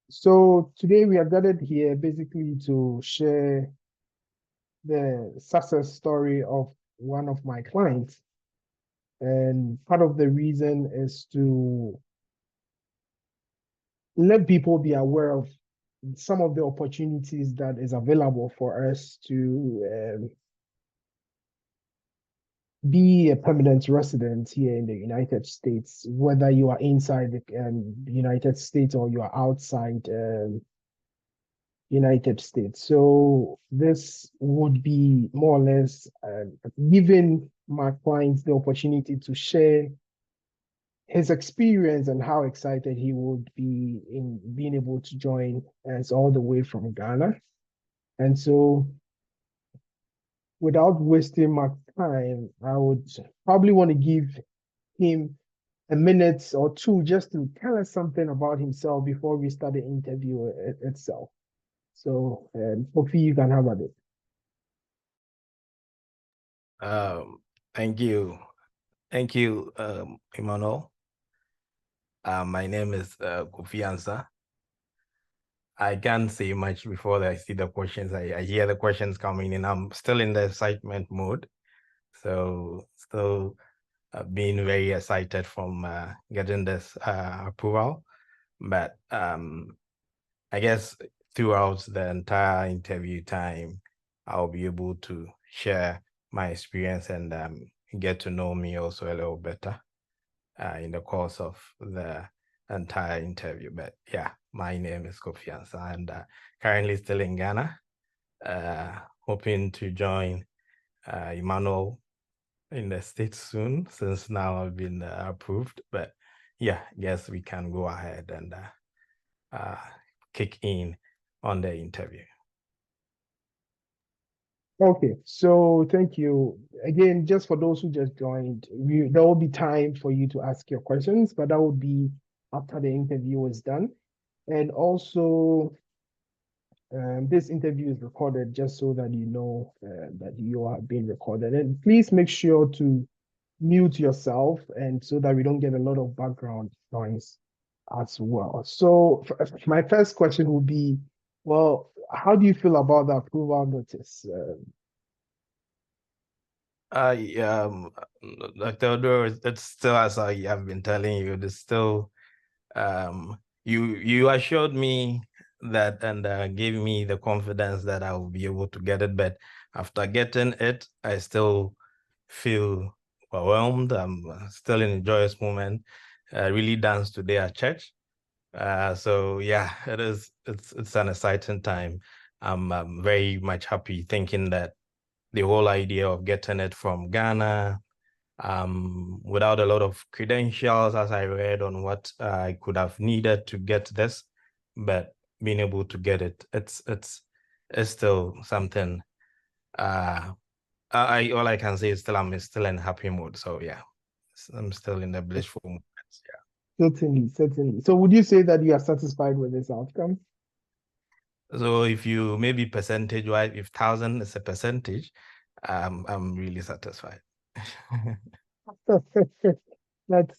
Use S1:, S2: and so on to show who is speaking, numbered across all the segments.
S1: So today we are gathered here basically to share the success story of one of my clients. And part of the reason is to let people be aware of some of the opportunities that is available for us to be a permanent resident here in the United States, whether you are inside the United States or you are outside United States. So this would be more or less giving my clients the opportunity to share his experience and how excited he would be in being able to join us all the way from Ghana. And so without wasting my time, I would probably want to give him a minute or two just to tell us something about himself before we start the interview itself. So, Kofi, you can have it.
S2: Thank you. Thank you, Emmanuel. My name is Kofi Ansah. I can't say much before I see the questions. I hear the questions coming in. I'm still in the excitement mode. So still being very excited from getting this approval. But I guess throughout the entire interview time, I'll be able to share my experience and get to know me also a little better in the course of the entire interview. But yeah, my name is Kofi Ansah and currently still in Ghana, hoping to join Emmanuel in the States soon, since now I've been approved. But yeah, yes, we can go ahead and kick in on the interview.
S1: Okay, so thank you. Again, just for those who just joined, there will be time for you to ask your questions, but that will be after the interview is done. And also, this interview is recorded just so that you know that you are being recorded. And please make sure to mute yourself and so that we don't get a lot of background noise as well. So my first question would be, well, how do you feel about the approval notice?
S2: Theodore, it's still, as I have been telling you, it's still, you assured me that and gave me the confidence that I will be able to get it. But after getting it, I still feel overwhelmed. I'm still in a joyous moment. I really danced today at church. So yeah, it's an exciting time. I'm very much happy thinking that the whole idea of getting it from Ghana, without a lot of credentials, as I read on what I could have needed to get this, but being able to get it, it's still something. All I can say is I'm still in happy mood. So yeah, I'm still in the blissful moment. Yeah.
S1: Certainly. So would you say that you are satisfied with this outcome?
S2: So if you maybe percentage-wise, if 1,000 is a percentage, I'm really satisfied.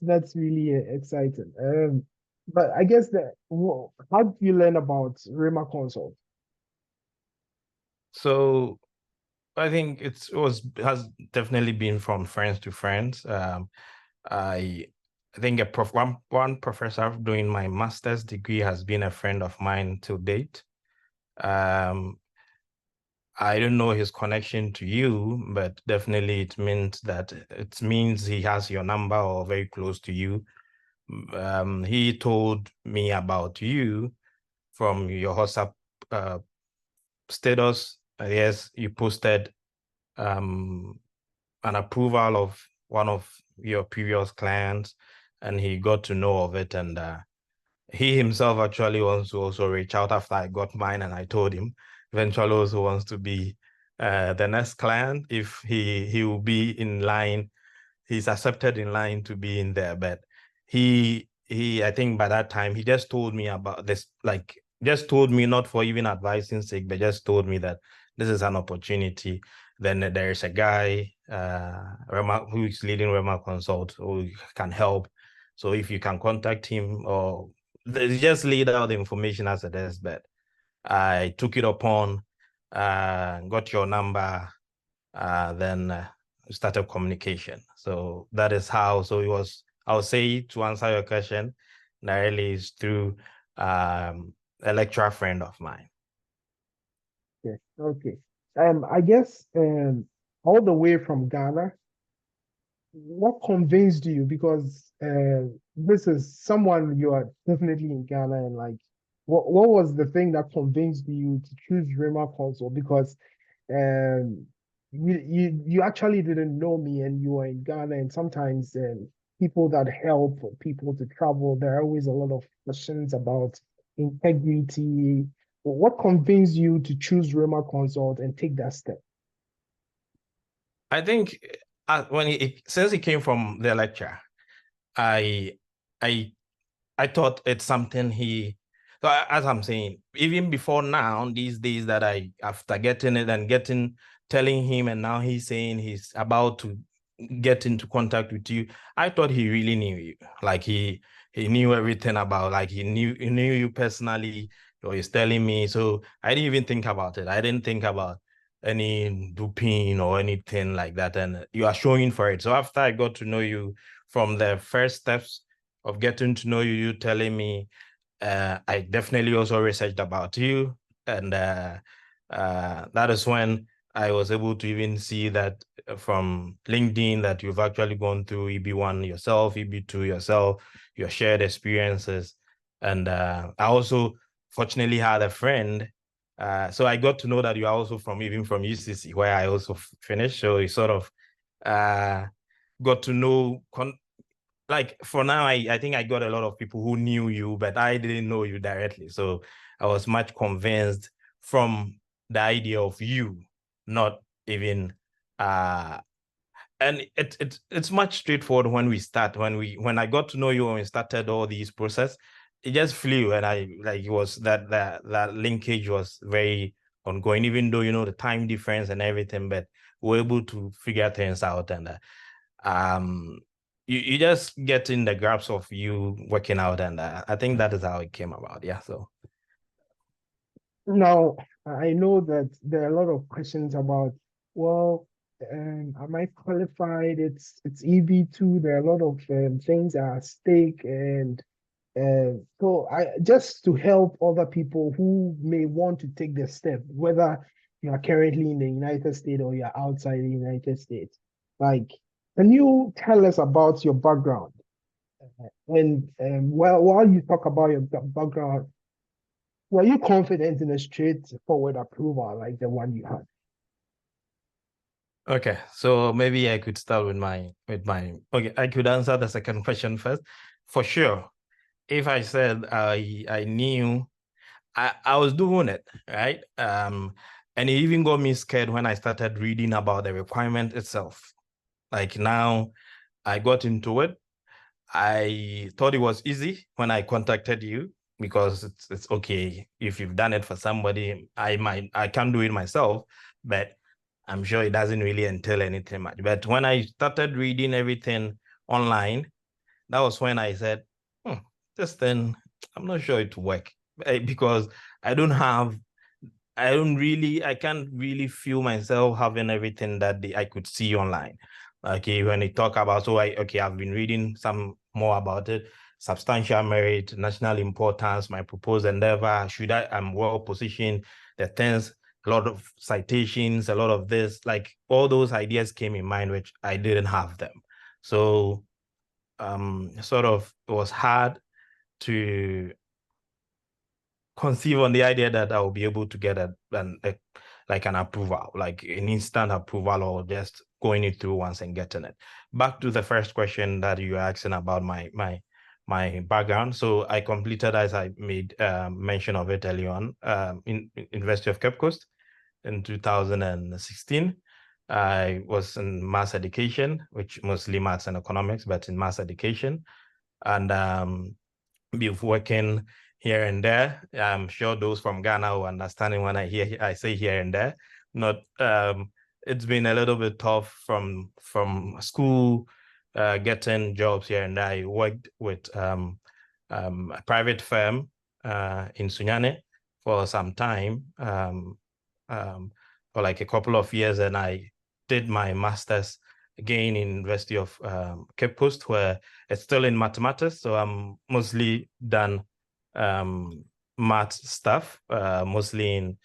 S1: That's really exciting. But I guess how did you learn about Rema Consult?
S2: So I think has definitely been from friends to friends. I think one professor doing my master's degree has been a friend of mine to date. I don't know his connection to you, but definitely it means he has your number or very close to you. He told me about you from your WhatsApp status. Yes, you posted an approval of one of your previous clients, and he got to know of it, and he himself actually wants to also reach out after I got mine, and I told him eventually also wants to be the next client if he will be in line. He's accepted in line to be in there, but he I think by that time he just told me about this, like just told me, not for even advising sake, but just told me that this is an opportunity. Then there is a guy Rema, who is leading Rema Consult, who can help. So if you can contact him or they just laid out the information as it is, but I took it upon, got your number, then started communication. So that is how. So it was, I would say, to answer your question, directly is through a lecturer friend of mine.
S1: Okay, okay. I guess all the way from Ghana, what convinced you? Because this is someone you are definitely in Ghana, and like, what was the thing that convinced you to choose Rema Consult? Because um, you actually didn't know me, and you were in Ghana, and sometimes people that help people to travel, there are always a lot of questions about integrity. What convinced you to choose Rema Consult and take that step?
S2: I think since it came from the lecture, I I I thought it's something as I'm saying, even before now, these days that after getting it and telling him, and now he's saying he's about to get into contact with you, I thought he really knew you. Like he knew everything about, like he knew you personally, or he's telling me. So I didn't even think about it. I didn't think about any duping or anything like that. And you are showing for it. So after I got to know you, from the first steps of getting to know you, you telling me, I definitely also researched about you. And that is when I was able to even see that from LinkedIn that you've actually gone through EB-1 yourself, EB-2 yourself, your shared experiences. And I also fortunately had a friend. So I got to know that you are also even from UCC, where I also finished. So it sort of got to know, like for now, I think I got a lot of people who knew you, but I didn't know you directly. So I was much convinced from the idea of you, not even and it's much straightforward when I got to know you, when we started all these process, it just flew. And I like, it was that linkage was very ongoing, even though, the time difference and everything, but we're able to figure things out. And you just get in the grasp of you working out. And I think that is how it came about. Yeah. So
S1: Now, I know that there are a lot of questions about, well, am I qualified? It's EB-2. There are a lot of things at stake, and so I just to help other people who may want to take the step, whether you are currently in the United States or you're outside the United States. Like, can you tell us about your background? And while you talk about your background, were you confident in a straightforward approval like the one you had?
S2: okay, so maybe I could start with okay, I could answer the second question first. For sure, if I said I knew, I was doing it, right? And it even got me scared when I started reading about the requirement itself. Like now I got into it. I thought it was easy when I contacted you, because it's okay if you've done it for somebody. I can't do it myself, but I'm sure it doesn't really entail anything much. But when I started reading everything online, that was when I said, this thing, I'm not sure it will work, because I don't have, I can't really feel myself having everything that I could see online. Okay, when they talk about, I've been reading some more about it. Substantial merit, national importance, my proposed endeavor, I'm well positioned, the things, a lot of citations, a lot of this, like all those ideas came in mind, which I didn't have them. So sort of it was hard to conceive on the idea that I will be able to get like an approval, like an instant approval, or just going it through once and getting it. Back to the first question that you were asking about my background. So I completed, as I made mention of it early on, in University of Cape Coast in 2016. I was in mass education, which mostly maths and economics, but in mass education. And be working here and there. I'm sure those from Ghana will understand when I say here and there. Not it's been a little bit tough from school, getting jobs here and there. I worked with a private firm in Sunyane for some time, for like a couple of years, and I did my master's again in University of Cape Coast, where it's still in mathematics. So I'm mostly done math stuff, mostly in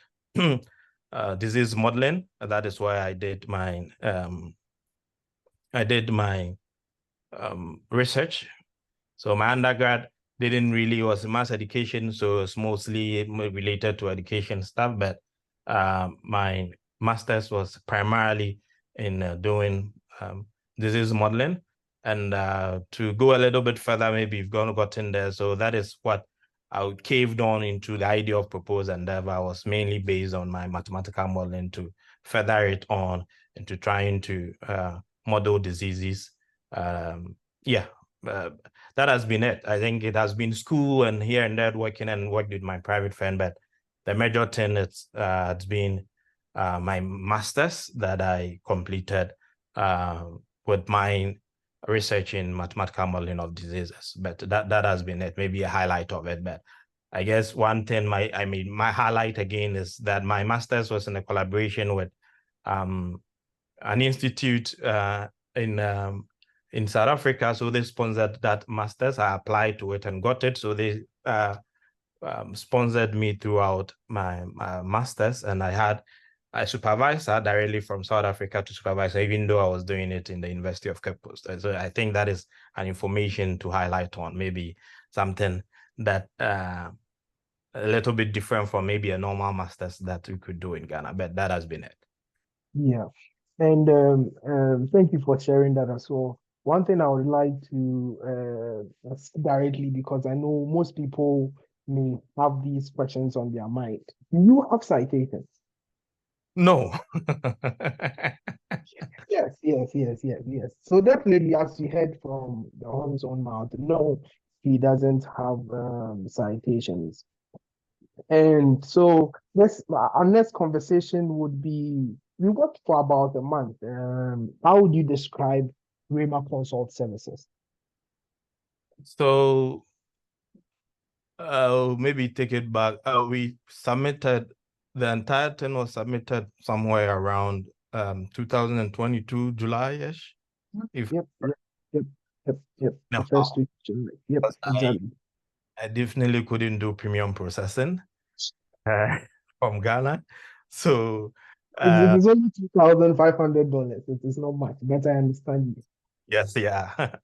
S2: disease modeling. That is why I did my research. So my undergrad was mass education, so it's mostly related to education stuff, but my master's was primarily in doing disease modeling. And to go a little bit further, maybe you've gotten there. So that is what I caved on into the idea of proposed endeavor was mainly based on my mathematical modeling to further it on into trying to model diseases. That has been it. I think it has been school and here and there working and worked with my private firm, but the major thing it's been my master's that I completed with my research in mathematical modeling of diseases. But that has been it, maybe a highlight of it. But I guess one thing my highlight again is that my master's was in a collaboration with an institute in South Africa. So they sponsored that master's. I applied to it and got it. So they sponsored me throughout my master's, and I had a supervisor directly from South Africa to supervise, even though I was doing it in the University of Cape Coast. So I think that is an information to highlight on, maybe something that a little bit different from maybe a normal master's that we could do in Ghana, but that has been it.
S1: Yeah, and thank you for sharing that as well. One thing I would like to ask directly, because I know most people may have these questions on their mind. Do you have citations?
S2: No.
S1: Yes. So definitely, as you heard from the horse's own mouth, no, he doesn't have citations. And so our next conversation would be, we worked for about a month. How would you describe Rema Consult services?
S2: So maybe take it back. We submitted, the entire thing was submitted somewhere around 2022 July-ish.
S1: Yep.
S2: No,
S1: The first week of July. Yep, exactly.
S2: I definitely couldn't do premium processing from Ghana. So
S1: it is only $2,500. It is not much, but I understand you.
S2: Yes, yeah.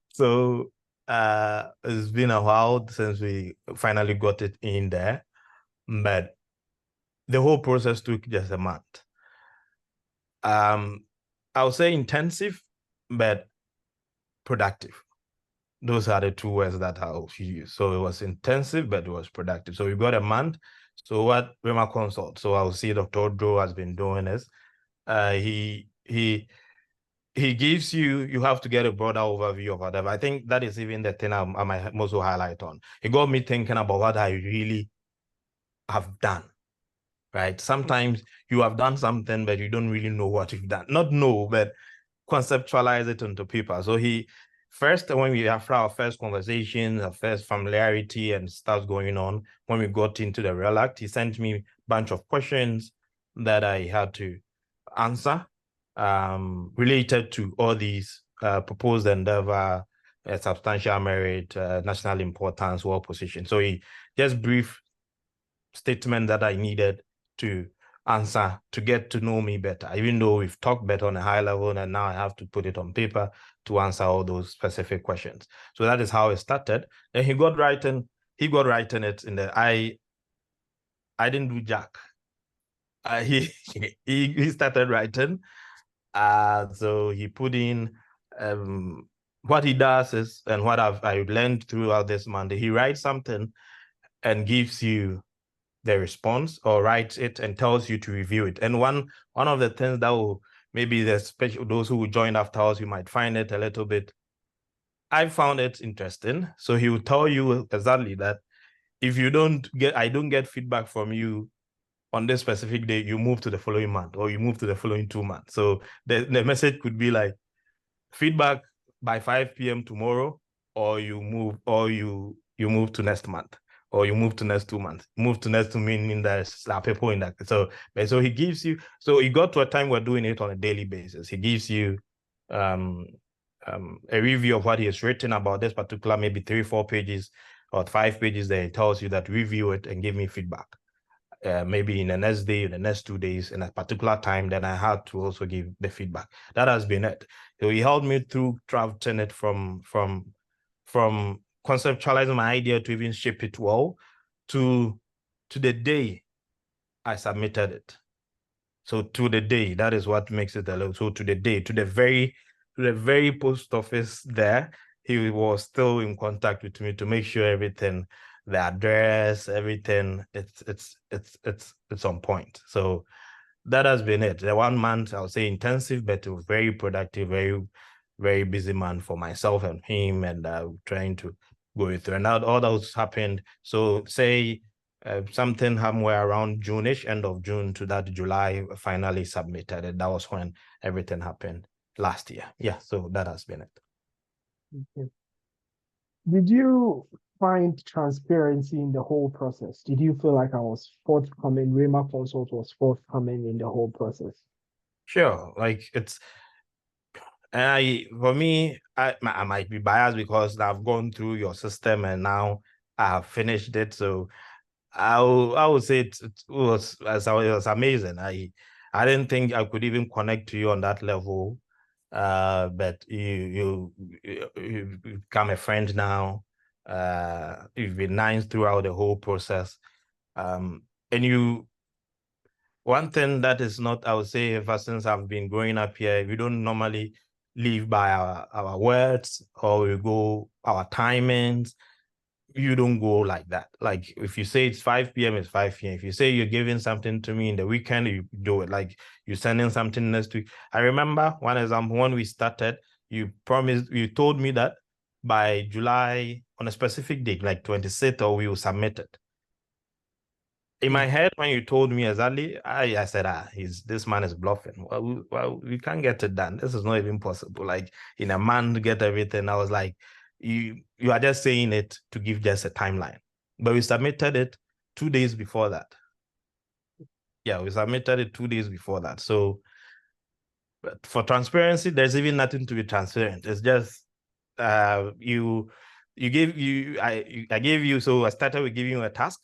S2: So it's been a while since we finally got it in there, but the whole process took just a month. I would say intensive, but productive. Those are the two words that I'll use. So it was intensive, but it was productive. So we got a month. So what Rema Consult, so I'll see Dr. Joe has been doing is he gives you have to get a broader overview of whatever. I think that is even the thing I might also highlight on. It got me thinking about what I really have done, right? Sometimes you have done something, but you don't really know what you've done. Not know, but conceptualize it onto paper. So first, when we after our first conversation, our first familiarity and stuff going on, when we got into the real act, he sent me a bunch of questions that I had to answer related to all these proposed endeavor, substantial merit, national importance, world position. So he just brief statement that I needed to answer to get to know me better, even though we've talked better on a high level, and now I have to put it on paper to answer all those specific questions. So that is how it started. Then he got writing it in the I didn't do jack. He started writing. So he put in what he does is, and what I learned throughout this Monday, he writes something and gives you the response, or writes it and tells you to review it. And one of the things that will maybe those who will join after us, you might find it a little bit. I found it interesting. So he will tell you exactly that if I don't get feedback from you on this specific day, you move to the following month, or you move to the following 2 months. So the message could be like, feedback by 5 p.m. tomorrow, or you move, or you you move to next month, or you move to next 2 months, move to next 2, meaning there's people in that. So he gives you, so he got to a time we're doing it on a daily basis. He gives you a review of what he has written about this particular, maybe 3-4 pages or 5 pages. There he tells you that review it and give me feedback. Maybe in the next day, in the next 2 days, in a particular time, then I had to also give the feedback. That has been it. So he helped me through drafting it from conceptualizing my idea to even shape it well to the day I submitted it. So to the day, that is what makes it a little. So to the day, to the very post office there, he was still in contact with me to make sure everything, the address, everything, it's on point. So that has been it. The 1 month, I would say intensive, but very productive, very busy man for myself and him, and trying to go through. And all those happened. So say something somewhere around June-ish, end of June to that July, finally submitted. And that was when everything happened last year. Yeah, so that has been it.
S1: Okay. Did you find transparency in the whole process? Did you feel like I was forthcoming, Rema Consult was forthcoming in the whole process?
S2: Sure, like for me, I might be biased because I've gone through your system and now I've finished it. So I would say it was amazing. I didn't think I could even connect to you on that level. But you become a friend now. You've been nice throughout the whole process. And one thing that is not, I would say, ever since I've been growing up here, we don't normally live by our words, or we go our timings. You don't go like that. Like if you say it's 5 p.m., it's 5 p.m. If you say you're giving something to me in the weekend, you do it. Like you're sending something next week. I remember one example, when we started, you told me that by July, on a specific date, like 26th, or we will submit it. In my head, when you told me exactly, I said, this man is bluffing. Well, we can't get it done. This is not even possible. Like in a month to get everything. I was like, you are just saying it to give just a timeline. But we submitted it 2 days before that. Yeah, we submitted it 2 days before that. So but for transparency, there's even nothing to be transparent. It's just I gave you, so I started with giving you a task.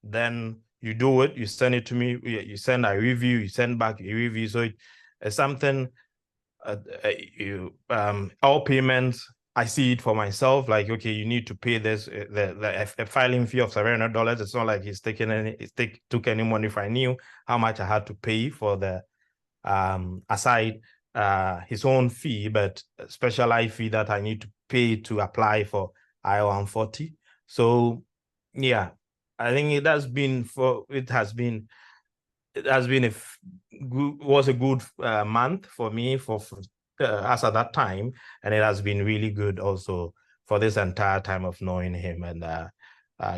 S2: Then you do it, you send it to me, you send a review, you send back a review. So it's something, all payments, I see it for myself, like, okay, you need to pay this, a filing fee of $700. It's not like he took any money. If I knew how much I had to pay for the, aside his own fee, but a specialized fee that I need to pay to apply for I-140. So yeah, I think it has been was a good month for me for us at that time, and it has been really good also for this entire time of knowing him and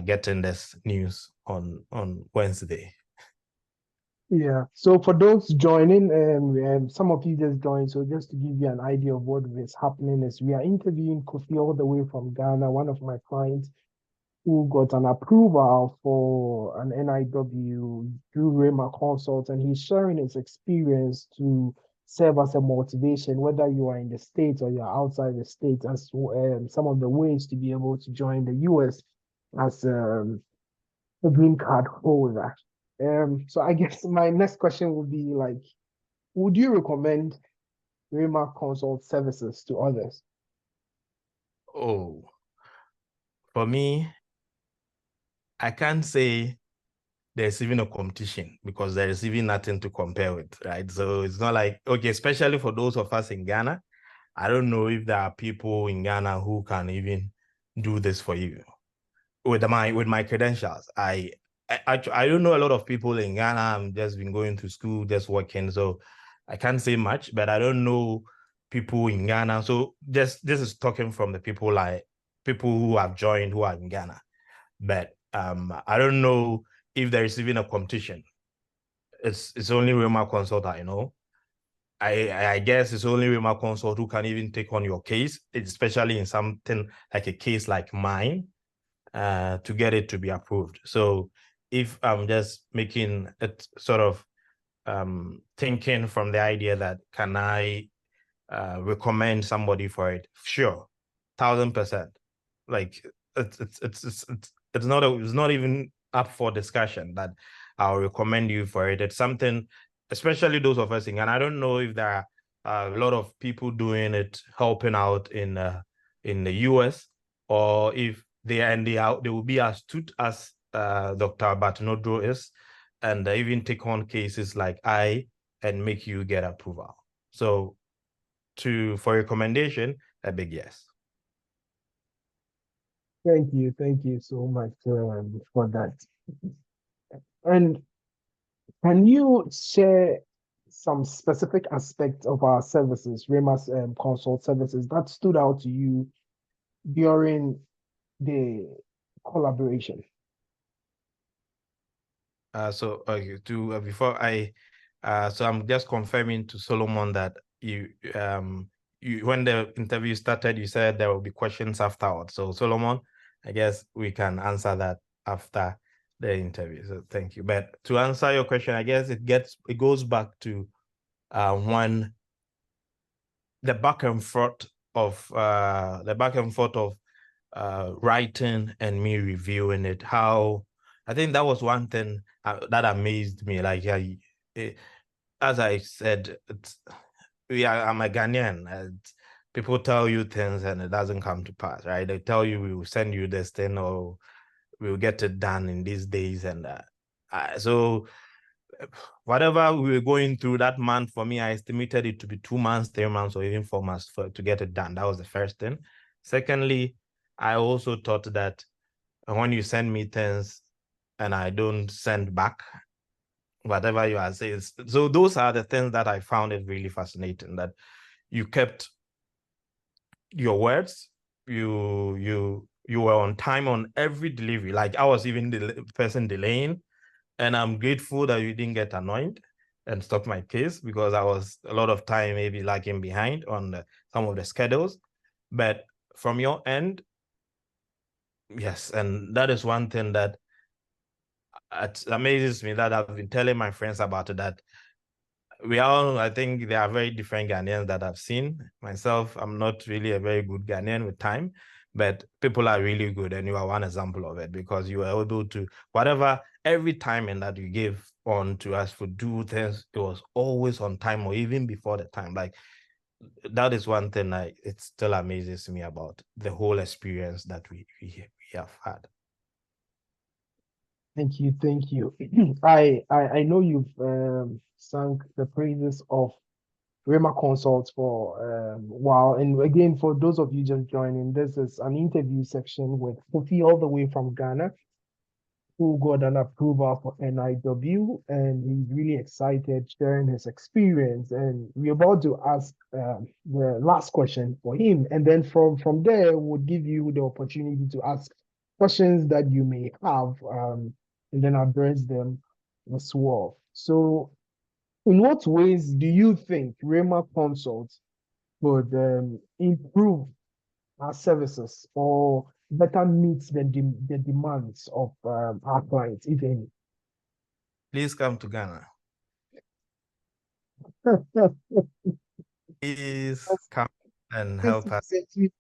S2: getting this news on Wednesday.
S1: Yeah. So for those joining, some of you just joined. So just to give you an idea of what is happening is we are interviewing Kofi all the way from Ghana, one of my clients who got an approval for an NIW through Rema Consult, and he's sharing his experience to serve as a motivation, whether you are in the States or you're outside the States, as some of the ways to be able to join the US as a green card holder. So I guess my next question would be like, would you recommend Rema Consult services to others?
S2: Oh, for me, I can't say there's even a competition because there is even nothing to compare with, right? So it's not like, okay, especially for those of us in Ghana, I don't know if there are people in Ghana who can even do this for you with my credentials. I don't know a lot of people in Ghana. I'm just been going to school, just working, so I can't say much. But I don't know people in Ghana. So this is talking from the people who have joined who are in Ghana. But I don't know if there is even a competition. It's only Rema Consult, I know. I guess it's only Rema Consult who can even take on your case, especially in something like a case like mine. to get it to be approved. So if I'm just making it sort of thinking from the idea that can I recommend somebody for it? Sure, 1000%. Like it's not even up for discussion that I'll recommend you for it. It's something, especially those of us in Ghana. I don't know if there are a lot of people doing it, helping out in the US, or if they will be as astute as Dr. Batnodro is, and even take on cases like and make you get approval. So for recommendation, a big yes.
S1: Thank you so much for that. And can you share some specific aspects of our services, Rema's Consult services, that stood out to you during the collaboration?
S2: So I'm just confirming to Solomon that you when the interview started, you said there will be questions afterwards. So Solomon, I guess we can answer that after the interview. So thank you. But to answer your question, I guess it goes back to when the back and forth of writing and me reviewing it. How I think that was one thing that amazed me. Like as I said, I'm a Ghanaian. And people tell you things and it doesn't come to pass, right? They tell you we will send you this thing or we'll get it done in these days, and so whatever we were going through that month, for me, I estimated it to be 2 months, 3 months, or even 4 months to get it done. That was the first thing. Secondly, I also thought that when you send me things and I don't send back whatever you are saying, so those are the things that I found it really fascinating, that you kept your words, you were on time on every delivery. Like I was even the person delaying, and I'm grateful that you didn't get annoyed and stop my case, because I was a lot of time maybe lagging behind on some of the schedules. But from your end, yes, and that is one thing that it amazes me, that I've been telling my friends about it, that I think there are very different Ghanaians that I've seen. Myself, I'm not really a very good Ghanaian with time, but people are really good, and you are one example of it, because you were able to, every time in that you gave on to us for do things, it was always on time or even before the time. Like that is one thing it still amazes me about the whole experience that we have had.
S1: Thank you. I know you've sung the praises of Rema Consult for a while. And again, for those of you just joining, this is an interview section with Kofi all the way from Ghana, who got an approval for NIW, and he's really excited sharing his experience. And we're about to ask the last question for him. And then from there, we'll give you the opportunity to ask questions that you may have, and then address them as well. So in what ways do you think Rema Consult would improve our services or better meet the demands of our clients, if any?
S2: Please come to Ghana. Please come and help us.
S1: If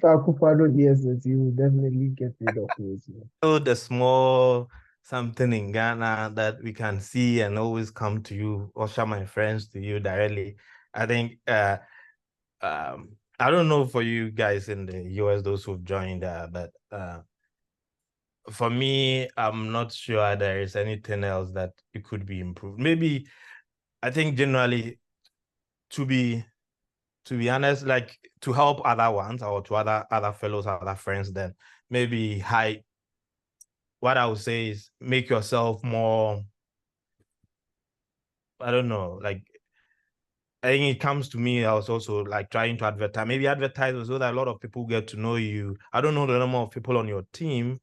S1: Akufo-Addo hears this, he will definitely get rid of this.
S2: The small something in Ghana that we can see and always come to you, or share my friends to you directly. I think I don't know for you guys in the US, those who've joined, but for me, I'm not sure there is anything else that it could be improved. Maybe I think generally, to be honest, like to help other ones or to other fellows, other friends, then maybe what I would say is make yourself more, I don't know, like I think it comes to me, I was also like trying to advertise so that a lot of people get to know you. I don't know the number of people on your team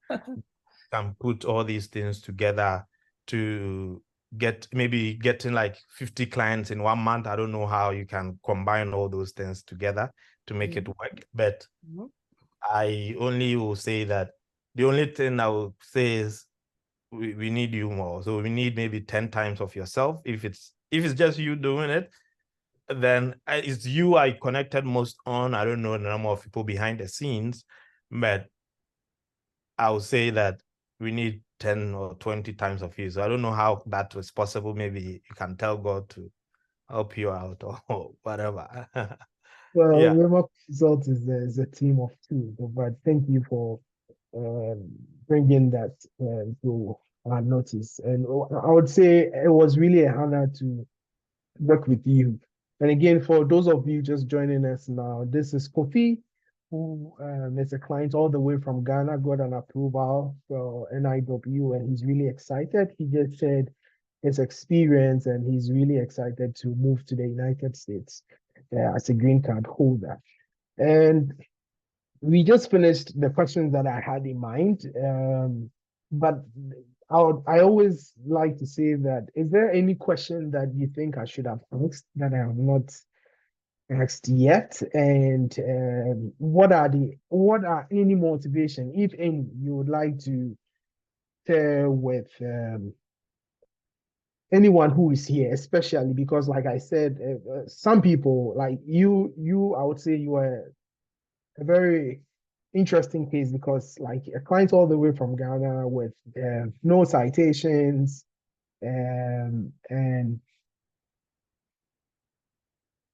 S2: can put all these things together to getting like 50 clients in 1 month. I don't know how you can combine all those things together to make it work, but I only will say that The only thing I would say is we need you more. So we need maybe 10 times of yourself. If it's just you doing it, then it's you I connected most on. I don't know the number of people behind the scenes, but I would say that we need 10 or 20 times of you. So I don't know how that was possible. Maybe you can tell God to help you out or whatever.
S1: Well,
S2: Yeah.
S1: Rema Consult is a team of two, but thank you for bringing that to our notice. And I would say it was really an honor to work with you. And again, for those of you just joining us now, this is Kofi, who is a client all the way from Ghana, got an approval for NIW, and he's really excited. He just shared his experience, and he's really excited to move to the United States as a green card holder. And we just finished the questions that I had in mind. But I always like to say that, is there any question that you think I should have asked that I have not asked yet? And what are any motivation, if any, you would like to share with anyone who is here, especially because, like I said, some people like you, I would say you are a very interesting case because, like, a client all the way from Ghana with no citations, and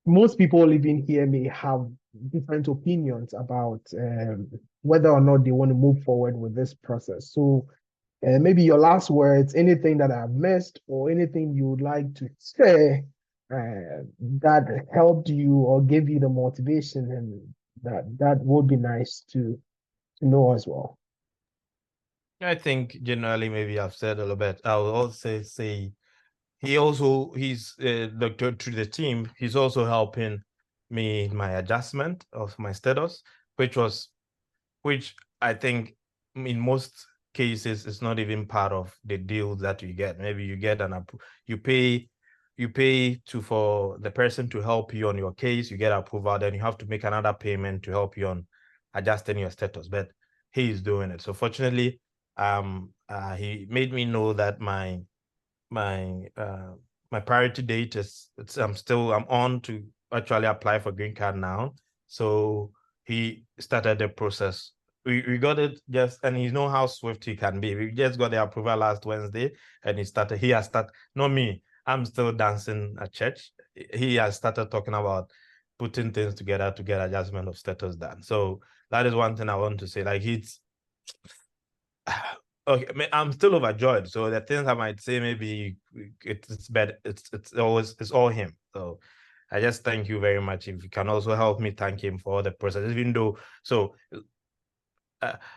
S1: most people living here may have different opinions about whether or not they want to move forward with this process. So maybe your last words, anything that I've missed, or anything you would like to say that helped you or gave you the motivation, and that would be nice to know as well.
S2: I think generally maybe I've said a little bit. I will also say he's doctor to the team. He's also helping me in my adjustment of my status, which I think in most cases is not even part of the deal that you get. Maybe you get you pay for the person to help you on your case, you get approval, then you have to make another payment to help you on adjusting your status. But he is doing it. So fortunately, he made me know that my priority date is I'm on to actually apply for green card now. So he started the process. We got it and you know how swift he can be. We just got the approval last Wednesday, and he has started, not me, I'm still dancing at church. He has started talking about putting things together to get adjustment of status done. So that is one thing I want to say. Like, it's okay, I mean, I'm still overjoyed. So the things I might say, maybe it's bad. It's all him. So I just thank you very much. If you can also help me thank him for all the process, even though. So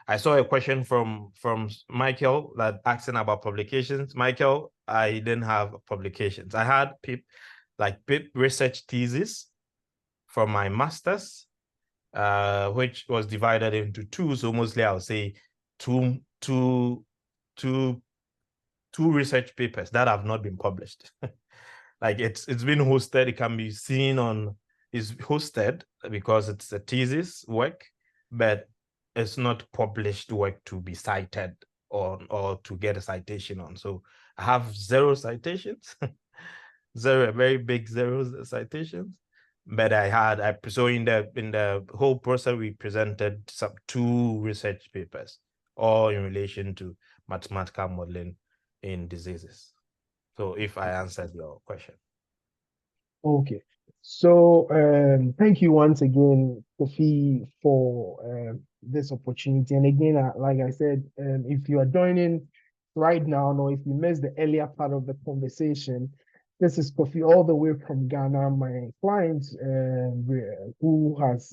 S2: I saw a question from Michael that asking about publications. Michael, I didn't have publications. I had PIP research thesis from my master's, which was divided into two. So mostly I'll say two research papers that have not been published. Like, it's been hosted. It can be seen is hosted because it's a thesis work, but it's not published work to be cited or to get a citation on. So I have 0 citations, very big 0 citations. But so in the whole process, we presented 2 research papers, all in relation to mathematical modeling in diseases. So if I answered your question.
S1: Okay. So thank you once again, Kofi, for this opportunity. And again, like I said, if you are joining right now, or if you missed the earlier part of the conversation, this is Kofi all the way from Ghana, my client who has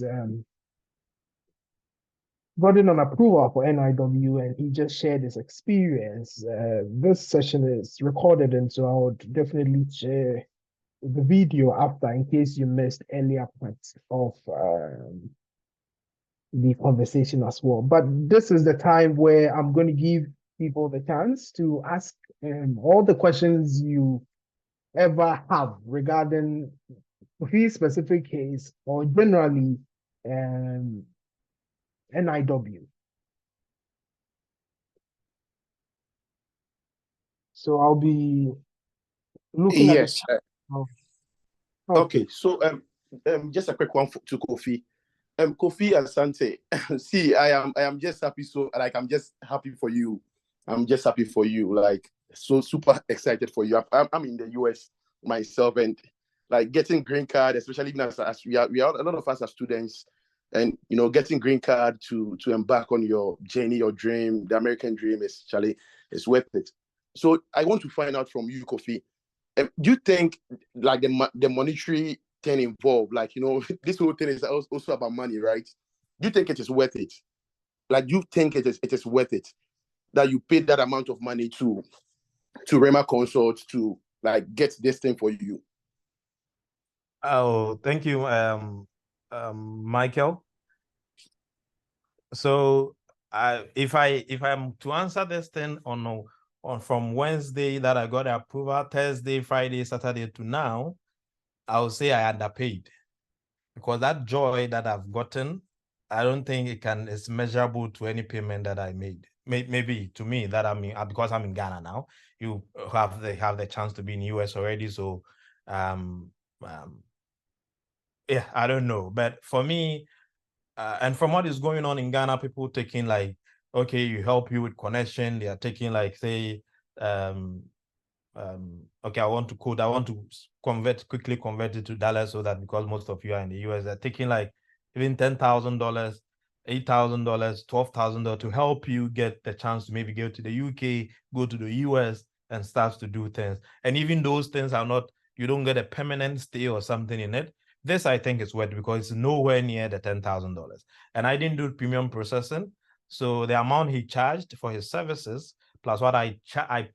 S1: gotten an approval for NIW, and he just shared his experience. This session is recorded, and so I would definitely share the video after in case you missed earlier parts of the conversation as well. But this is the time where I'm going to give people the chance to ask all the questions you ever have regarding his specific case or generally NIW. So I'll be looking at
S3: Yes.
S1: oh,
S3: Okay. So just a quick one to Kofi. Kofi Asante, see, I am just happy. So like, I'm just happy for you. I'm just happy for you. Like, so super excited for you. I'm in the US myself, and like getting green card, especially even as we are a lot of us are students, and you know, getting green card to embark on your journey, your dream, the American dream is actually it's worth it. So I want to find out from you, Kofi. Do you think like the monetary thing involved, like, you know, this whole thing is also about money, right? Do you think it is worth it? Like, you think it is worth it that you paid that amount of money to Rema Consult to like get this thing for you?
S2: Oh, thank you, Michael. So if I'm to answer this thing on from Wednesday that I got the approval, Thursday, Friday, Saturday to now, I would say I underpaid, because that joy that I've gotten, I don't think it's measurable to any payment that I made. Maybe to me that because I'm in Ghana now, you have the chance to be in US already. So yeah, I don't know. But for me, and from what is going on in Ghana, people taking like, okay, you help you with connection. They are taking like, say, okay, I want to quickly convert it to dollars, so that because most of you are in the US, they're taking like even $10,000, $8,000, $12,000 to help you get the chance to maybe go to the UK, go to the US, and start to do things. And even those things are not, you don't get a permanent stay or something in it. This I think is worth, because it's nowhere near the $10,000. And I didn't do premium processing, so the amount he charged for his services plus what I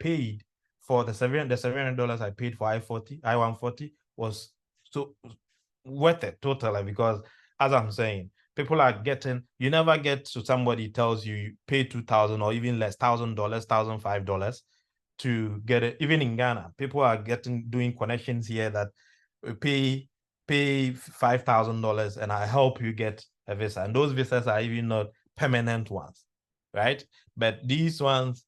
S2: paid for the $700 I paid for I-140 was so worth it totally, because as I'm saying, people are getting, you never get to somebody tells you pay $2,000 or even less, $1,000, $1,005 to get it. Even in Ghana, people are doing connections here that pay $5,000 and I help you get a visa. And those visas are even not permanent ones, right? But these ones,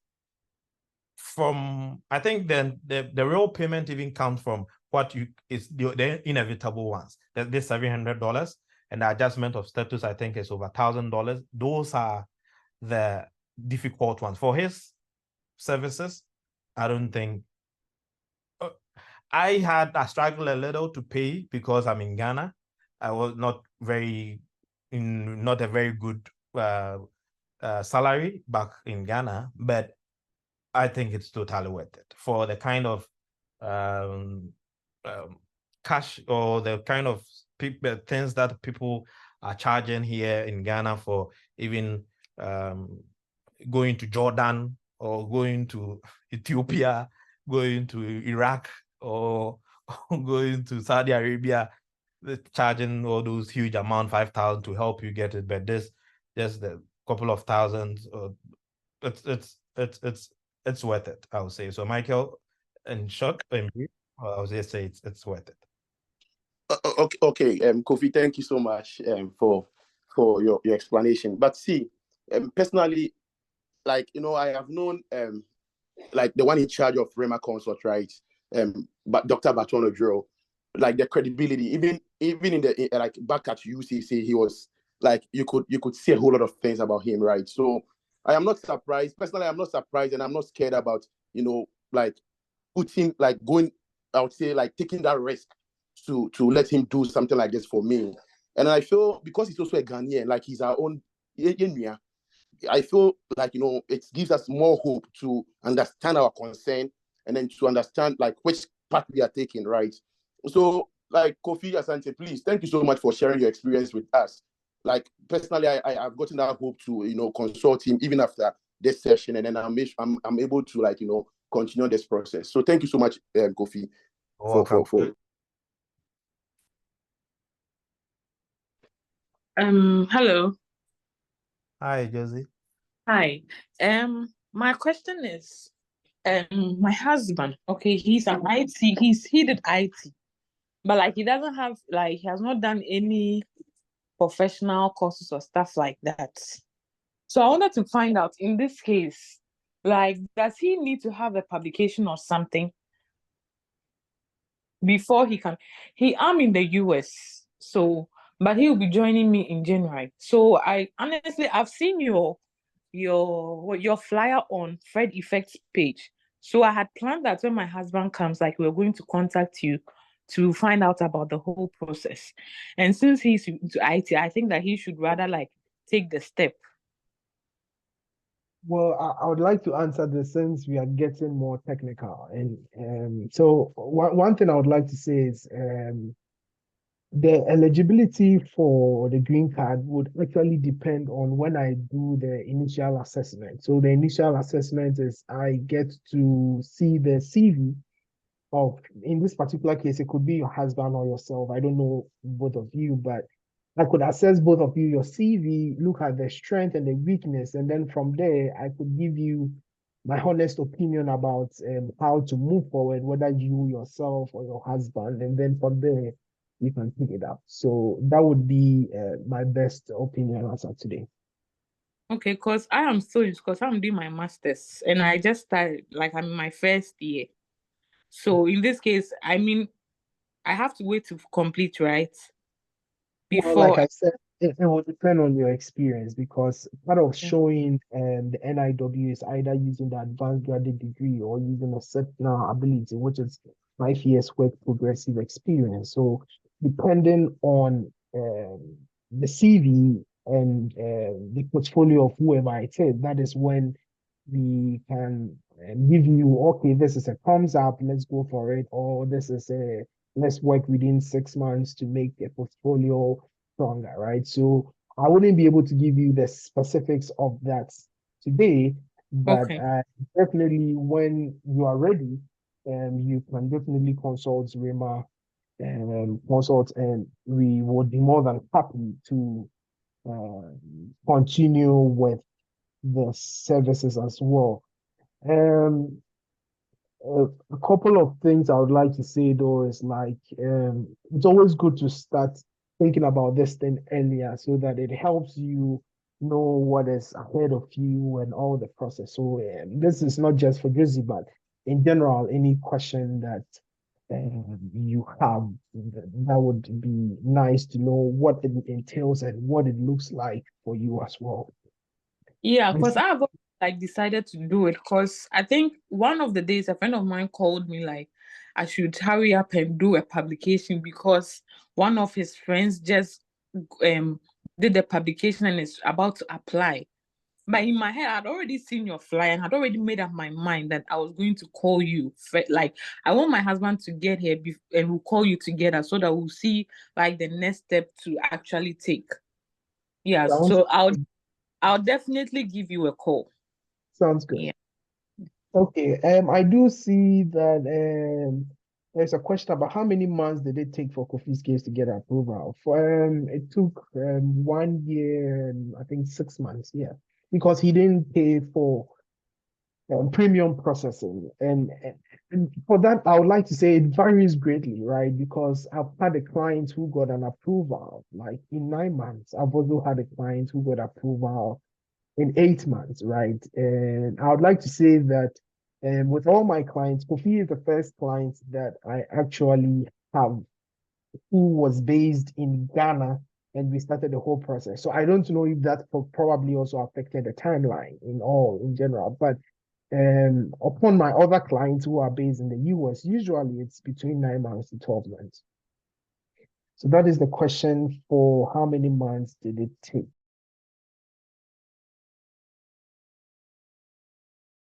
S2: from I think then the real payment even comes from what is the inevitable ones. This $700 and the adjustment of status, I think, is over $1,000. Those are the difficult ones. For his services, I don't think I struggled a little to pay because I'm in Ghana. I was not a very good salary back in Ghana, but I think it's totally worth it for the kind of cash or the kind of things that people are charging here in Ghana for, even going to Jordan or going to Ethiopia, going to Iraq, or going to Saudi Arabia, charging all those huge amount, 5,000 to help you get it. But this, just the couple of thousands, it's worth it, I would say. So Michael, in short, I would just say it's worth it.
S3: Okay, Kofi, thank you so much for your explanation. But see, personally, like, you know, I have known like the one in charge of Rema Consult, right? But Dr. Batono Juro, like the credibility, even in the like back at UCC, he was like, you could see a whole lot of things about him, right? So I am not surprised. Personally, I'm not surprised, and I'm not scared about, you know, like putting, like going, I would say, like taking that risk to let him do something like this for me. And I feel because he's also a Ghanaian, like he's our own, I feel like, you know, it gives us more hope to understand our concern and then to understand like which path we are taking, right? So, like, Kofi Asante, please, thank you so much for sharing your experience with us. Like, personally, I've gotten that hope to, you know, consult him even after this session, and then I'm able to, like, you know, continue this process. So thank you so much, Kofi.
S2: Welcome.
S4: Hello.
S2: Hi, Josie.
S4: Hi. My question is, my husband, okay, he's an IT, he did IT, but like he doesn't have, like, he has not done any professional courses or stuff like that. So I wanted to find out, in this case, Like, does he need to have a publication or something before he can? I'm in the US, so but he'll be joining me in January. So I honestly, I've seen your flyer on Fred Effects page. So I had planned that when my husband comes, like, we're going to contact you to find out about the whole process. And since he's into IT, I think that he should rather like take the step.
S1: Well, I would like to answer this since we are getting more technical. And so one thing I would like to say is the eligibility for the green card would actually depend on when I do the initial assessment. So the initial assessment is I get to see the CV of, in this particular case, it could be your husband or yourself. I don't know both of you, but I could assess both of you, your CV, look at the strength and the weakness, and then from there, I could give you my honest opinion about how to move forward, whether you yourself or your husband, and then from there, you can pick it up. So that would be my best opinion as of today.
S4: Okay, because I'm doing my master's and I just started, like, I'm in my first year. So in this case, I mean, I have to wait to complete, right?
S1: Well, like
S4: Before.
S1: I said, it will depend on your experience because part of showing the NIW is either using the advanced graduate degree or using a exceptional ability, which is 5 years work progressive experience. So depending on the CV and the portfolio of whoever it is, that is when we can give you, okay, this is a thumbs up, let's go for it, or this is a let's work within 6 months to make a portfolio stronger, right? So I wouldn't be able to give you the specifics of that today, but definitely when you are ready, you can definitely consult Rema Consult, and we would be more than happy to continue with the services as well. A couple of things I would like to say though is like it's always good to start thinking about this thing earlier so that it helps you know what is ahead of you and all the process. So this is not just for Drizzy, but in general, any question that you have, that would be nice to know what it entails and what it looks like for you as well.
S4: Yeah, because I have like decided to do it because I think one of the days a friend of mine called me like I should hurry up and do a publication because one of his friends just did the publication and is about to apply. But in my head, I'd already seen your flyer and had already made up my mind that I was going to call you. Like, I want my husband to get here and we'll call you together so that we'll see like the next step to actually take. Yeah, so I'll definitely give you a call.
S1: Sounds good.
S4: Yeah.
S1: Okay. I do see that there's a question about how many months did it take for Kofi's case to get approval? For it took 1 year and I think 6 months, yeah, because he didn't pay for premium processing. And for that, I would like to say it varies greatly, right? Because I've had a client who got an approval like in 9 months. I've also had a client who got approval in 8 months, right? And I would like to say that with all my clients, Kofi is the first client that I actually have who was based in Ghana, and we started the whole process. So I don't know if that probably also affected the timeline in general. But upon my other clients who are based in the US, usually it's between 9 months and 12 months. So that is the question for how many months did it take.